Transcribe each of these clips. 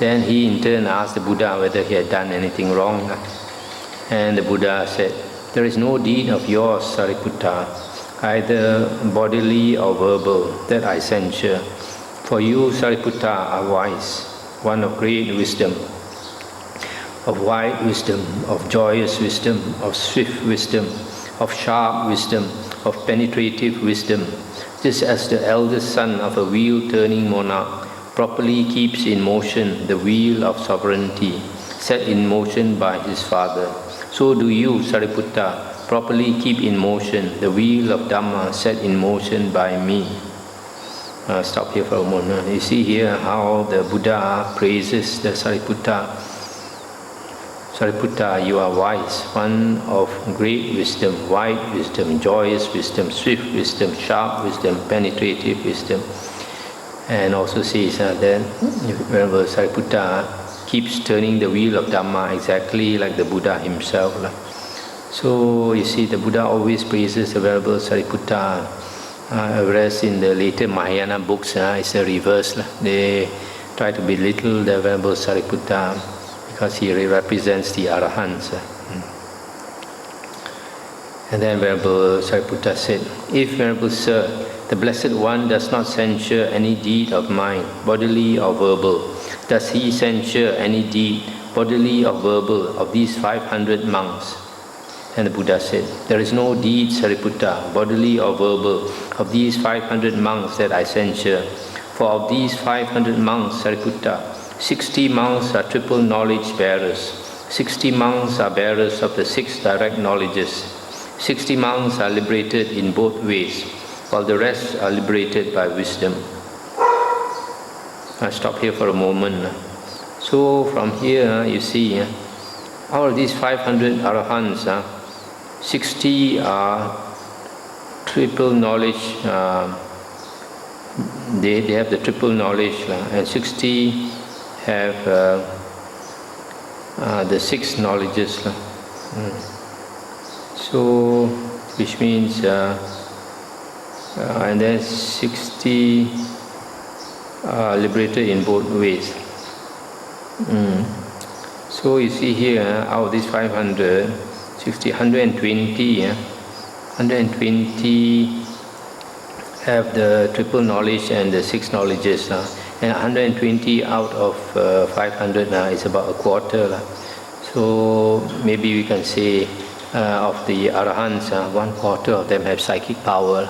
Then he in turn asked the Buddha whether he had done anything wrong. And the Buddha said, "There is no deed of yours, Sariputta, either bodily or verbal, that I censure. For you, Sariputta, are wise, one of great wisdom, of wide wisdom, of joyous wisdom, of swift wisdom, of sharp wisdom, of penetrative wisdom, just as the eldest son of a wheel-turning monarch properly keeps in motion the wheel of sovereignty, set in motion by his father. So do you, Sariputta, properly keep in motion the wheel of Dhamma set in motion by me." Stop here for a moment. You see here how the Buddha praises the Sariputta. Sariputta, you are wise, one of great wisdom, wide wisdom, joyous wisdom, swift wisdom, sharp wisdom, penetrative wisdom. And also says that whenever Sariputta keeps turning the wheel of Dhamma exactly like the Buddha himself. So you see the Buddha always praises the Venerable Sariputta, whereas in the later Mahayana books it's the reverse. They try to belittle the Venerable Sariputta because he represents the Arahants. And then Venerable Sariputta said, "If, Venerable Sir, the Blessed One does not censure any deed of mine, bodily or verbal, does he censure any deed, bodily or verbal, of these 500 monks?" And the Buddha said, "There is no deed, Sariputta, bodily or verbal, of these 500 monks that I censure. For of these 500 monks, Sariputta, 60 monks are triple knowledge bearers, 60 monks are bearers of the 6 direct knowledges, 60 monks are liberated in both ways, while the rest are liberated by wisdom." I'll stop here for a moment. So from here you see, out of these 500 Arahants, 60 are triple knowledge, they have the triple knowledge, and 60 have the 6 knowledges. So, which means, and then 60 are liberated in both ways. So you see here, out of these 500, 60, 120 have the triple knowledge and the 6 knowledges. And 120 out of 500 is about a quarter. So maybe we can say of the Arahants, 1/4 of them have psychic power,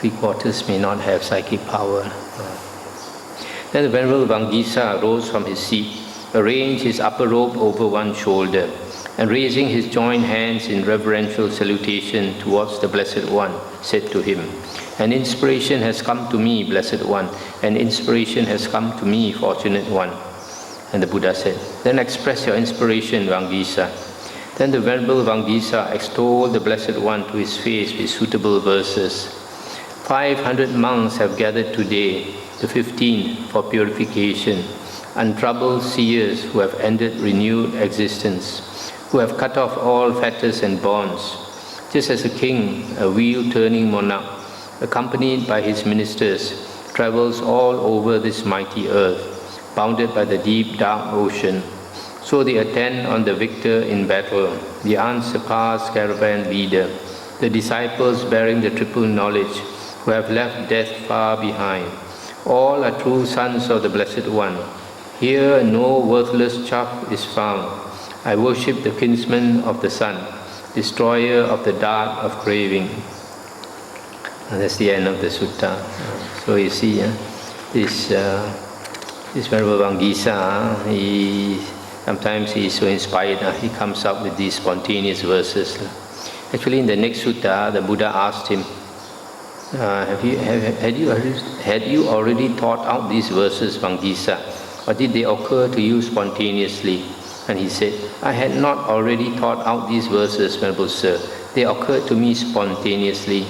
3/4 may not have psychic power. Then the Venerable Vangisa rose from his seat, arranged his upper robe over one shoulder, and raising his joined hands in reverential salutation towards the Blessed One, said to him, "An inspiration has come to me, Blessed One, an inspiration has come to me, Fortunate One." And the Buddha said, "Then express your inspiration, Vangisa." Then the Venerable Vangisa extolled the Blessed One to his face with suitable verses. 500 monks have gathered today, the 15th, for purification, untroubled seers who have ended renewed existence, who have cut off all fetters and bonds, just as a king, a wheel-turning monarch, accompanied by his ministers, travels all over this mighty earth, bounded by the deep dark ocean. So they attend on the victor in battle, the unsurpassed caravan leader, the disciples bearing the triple knowledge, who have left death far behind. All are true sons of the Blessed One. Here no worthless chaff is found. I worship the kinsman of the sun, destroyer of the dart of craving. And that's the end of the sutta. So you see, this Venerable Vangisa, sometimes he is so inspired, he comes up with these spontaneous verses. Actually, in the next sutta, the Buddha asked him, had you already thought out these verses, Vangisa, or did they occur to you spontaneously? And he said, I had not already thought out these verses, Venerable Sir. They occurred to me spontaneously.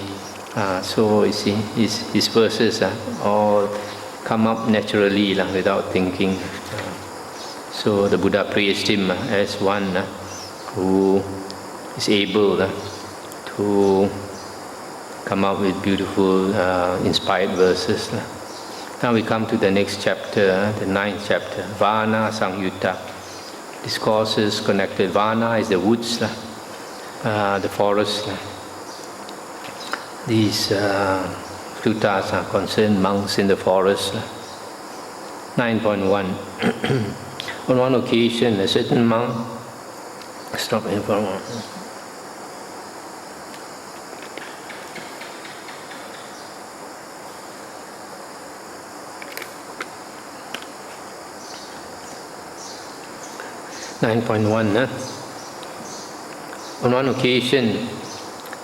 So you see, his verses all come up naturally without thinking. So the Buddha praised him as one who is able to come up with beautiful, inspired verses. Now we come to the next chapter, the 9th chapter, Vana Samyutta. Discourses connected. Vana is the woods, the forest. These suttas are concerned monks in the forest. 9.1. On one occasion, a certain monk stopped in front of 9.1. On one occasion,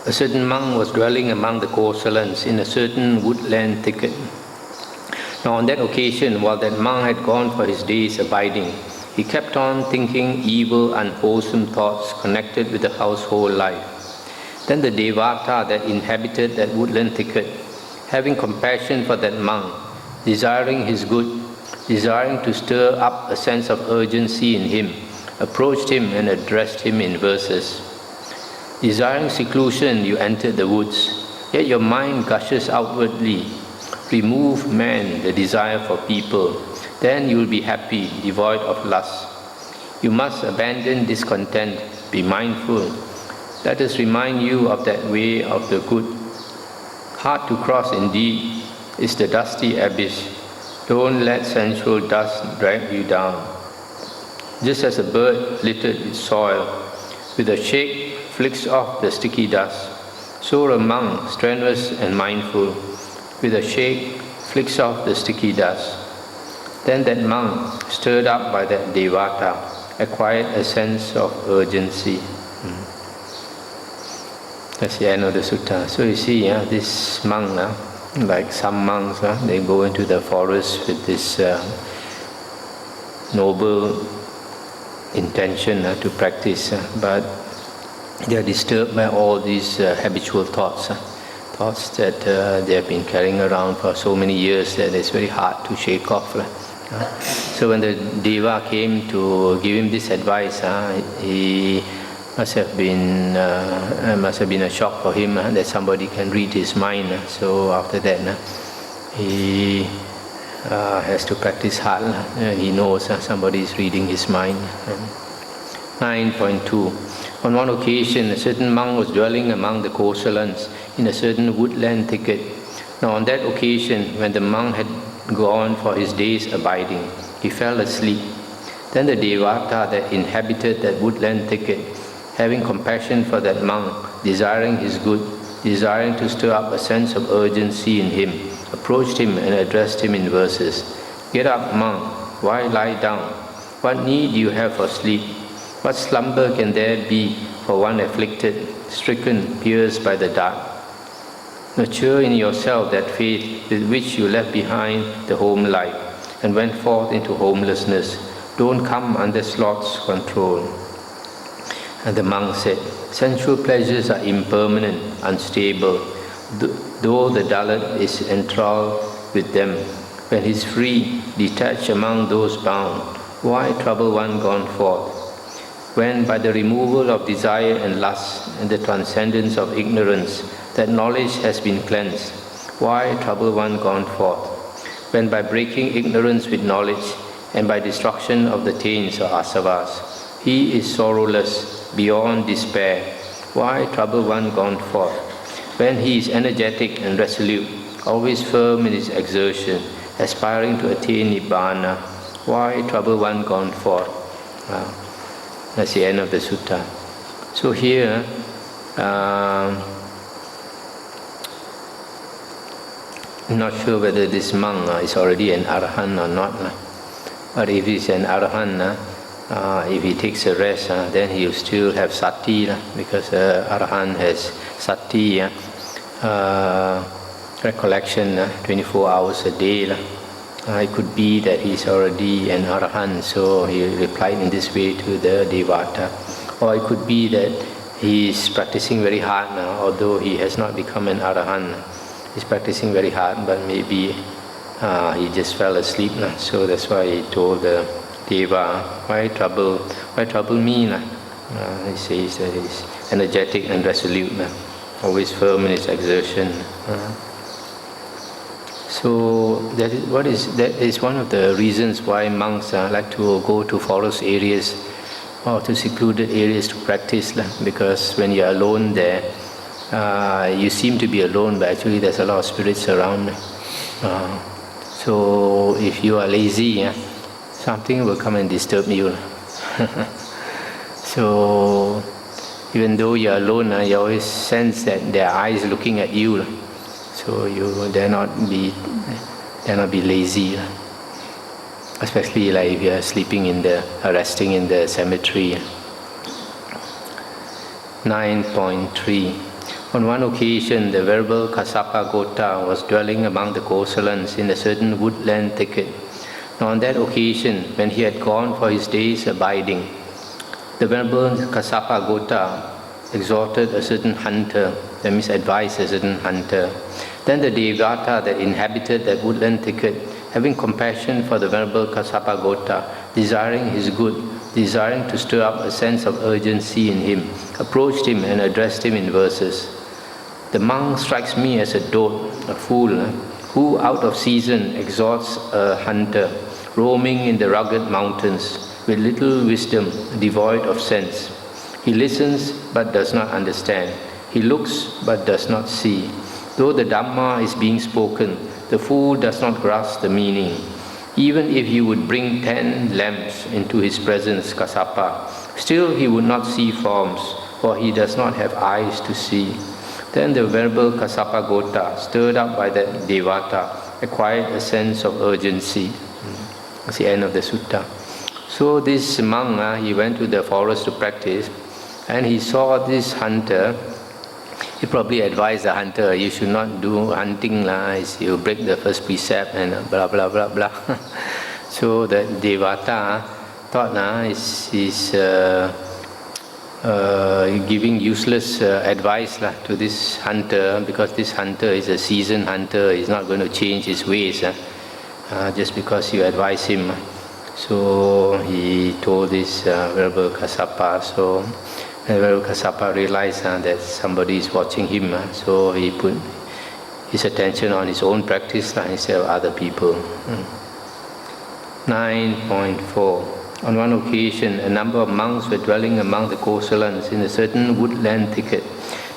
a certain monk was dwelling among the Kosalans in a certain woodland thicket. Now on that occasion, while that monk had gone for his day's abiding, he kept on thinking evil, unwholesome thoughts connected with the household life. Then the Devata that inhabited that woodland thicket, having compassion for that monk, desiring his good, desiring to stir up a sense of urgency in him, approached him and addressed him in verses. Desiring seclusion, you entered the woods, yet your mind gushes outwardly. Remove, man, the desire for people, then you will be happy, devoid of lust. You must abandon discontent, be mindful. Let us remind you of that way of the good. Hard to cross indeed is the dusty abyss. Don't let sensual dust drag you down. Just as a bird littered with soil, with a shake flicks off the sticky dust, so a monk, strenuous and mindful, with a shake flicks off the sticky dust. Then that monk, stirred up by that Devata, acquired a sense of urgency. That's the end of the sutta. So you see, this monk, like some monks, they go into the forest with this noble intention to practice, but they are disturbed by all these habitual thoughts that they have been carrying around for so many years that it's very hard to shake off. So when the Deva came to give him this advice, he must have been a shock for him that somebody can read his mind. So after that, he has to practice hard. He knows somebody is reading his mind. 9.2. On one occasion, a certain monk was dwelling among the Kosalans in a certain woodland thicket. Now on that occasion, when the monk had gone for his day's abiding, he fell asleep. Then the Devata that inhabited that woodland thicket, having compassion for that monk, desiring his good, desiring to stir up a sense of urgency in him, approached him and addressed him in verses. Get up, monk, why lie down? What need you have for sleep? What slumber can there be for one afflicted, stricken, pierced by the dark? Nurture in yourself that faith with which you left behind the home life and went forth into homelessness. Don't come under sloth's control. And the monk said, sensual pleasures are impermanent, unstable, though the dullard is enthralled with them. When he is free, detached among those bound, why trouble one gone forth? When by the removal of desire and lust and the transcendence of ignorance, that knowledge has been cleansed, why trouble one gone forth? When by breaking ignorance with knowledge and by destruction of the taints or asavas, he is sorrowless, beyond despair, why trouble one gone forth? When he is energetic and resolute, always firm in his exertion, aspiring to attain Nibbana, why trouble one gone forth? That's the end of the sutta. So here, I'm not sure whether this monk is already an Arahant or not. But if he's an Arahant, if he takes a rest, then he'll still have sati, because Arahant has sati, recollection 24 hours a day. It could be that he's already an Arahant, so he replied in this way to the Devata. Or it could be that he's practicing very hard now, although he has not become an Arahant. He's practicing very hard, but maybe he just fell asleep. So that's why he told the Deva, why trouble me? He says that he's energetic and resolute, always firm in his exertion. So that is one of the reasons why monks like to go to forest areas or to secluded areas to practice, because when you are alone there, you seem to be alone, but actually there's a lot of spirits around. So if you are lazy, something will come and disturb you. So even though you are alone, you always sense that there are eyes looking at you. So you dare not be lazy. Especially like if you are sleeping resting in the cemetery. 9.3. On one occasion, the Venerable Kassapa Gota was dwelling among the Kosalans in a certain woodland thicket. Now on that occasion, when he had gone for his day's abiding, the Venerable Kassapa Gota exhorted a certain hunter, that means advised a certain hunter. Then the Devata that inhabited that woodland thicket, having compassion for the Venerable Kassapa Gota, desiring his good, desiring to stir up a sense of urgency in him, approached him and addressed him in verses. The monk strikes me as a dolt, a fool, who out of season exhorts a hunter, roaming in the rugged mountains, with little wisdom, devoid of sense. He listens but does not understand. He looks but does not see. Though the Dhamma is being spoken, the fool does not grasp the meaning. Even if you would bring 10 lamps into his presence, Kassapa, still he would not see forms, for he does not have eyes to see. Then the Venerable Kassapa Gota, stirred up by that Devata, acquired a sense of urgency. That's the end of the sutta. So this monk, he went to the forest to practice, and he saw this hunter. He probably advised the hunter, you should not do hunting, you break the first precept and blah blah blah blah. So the Devata thought is giving useless advice to this hunter, because this hunter is a seasoned hunter, he's not going to change his ways just because you advise him. So he told this Venerable Kassapa. So Venerable Kassapa realized that somebody is watching him, so he put his attention on his own practice instead of other people. 9.4. On one occasion, a number of monks were dwelling among the Kosalans in a certain woodland thicket.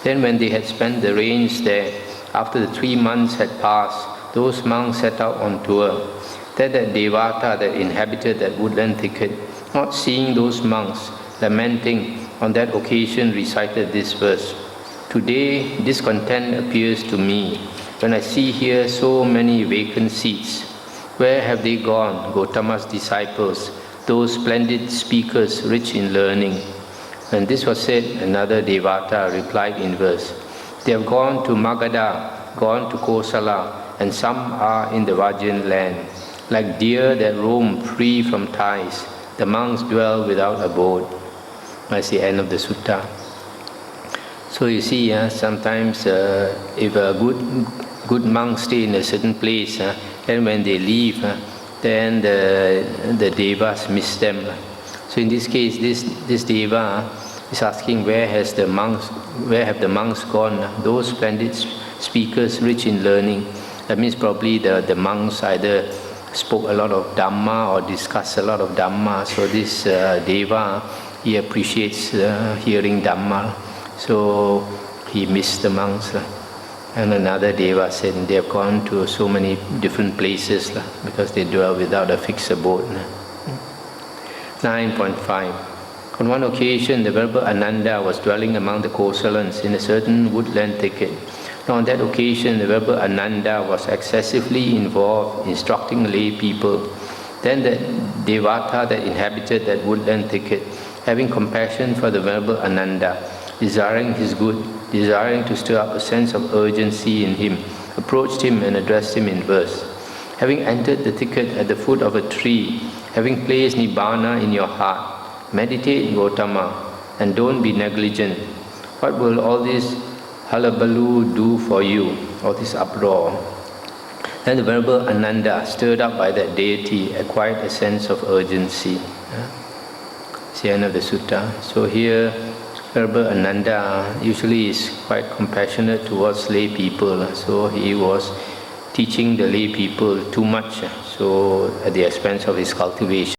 Then when they had spent the rains there, after the 3 months had passed, those monks set out on tour. Then that Devata that inhabited that woodland thicket, not seeing those monks, lamenting, on that occasion recited this verse. Today discontent appears to me, when I see here so many vacant seats. Where have they gone, Gotama's disciples, those splendid speakers rich in learning? When this was said, another Devata replied in verse, they have gone to Magadha, gone to Kosala, and some are in the Vajan land. Like deer that roam free from ties, the monks dwell without abode. That's the end of the sutta. So you see, sometimes if a good monk stay in a certain place, and when they leave, then the devas miss them. So in this case, this deva is asking, where have the monks gone? Those splendid speakers rich in learning. That means probably the monks either spoke a lot of Dhamma or discussed a lot of Dhamma. So this deva, he appreciates hearing Dhamma. So he missed the monks. And another deva said they have gone to so many different places because they dwell without a fixed abode. 9.5. On one occasion, the Venerable Ananda was dwelling among the Kosalans in a certain woodland thicket. Now on that occasion, the Venerable Ananda was excessively involved instructing lay people. Then the Devata that inhabited that woodland thicket, having compassion for the Venerable Ananda, desiring his good, desiring to stir up a sense of urgency in him, approached him and addressed him in verse. Having entered the thicket at the foot of a tree, having placed Nibbana in your heart, meditate Gotama and don't be negligent. What will all this hullabaloo do for you, all this uproar? Then the Venerable Ananda, stirred up by that deity, acquired a sense of urgency. It's the end of the sutta. So here, Venerable Ananda usually is quite compassionate towards lay people. So he was teaching the lay people too much, so at the expense of his cultivation.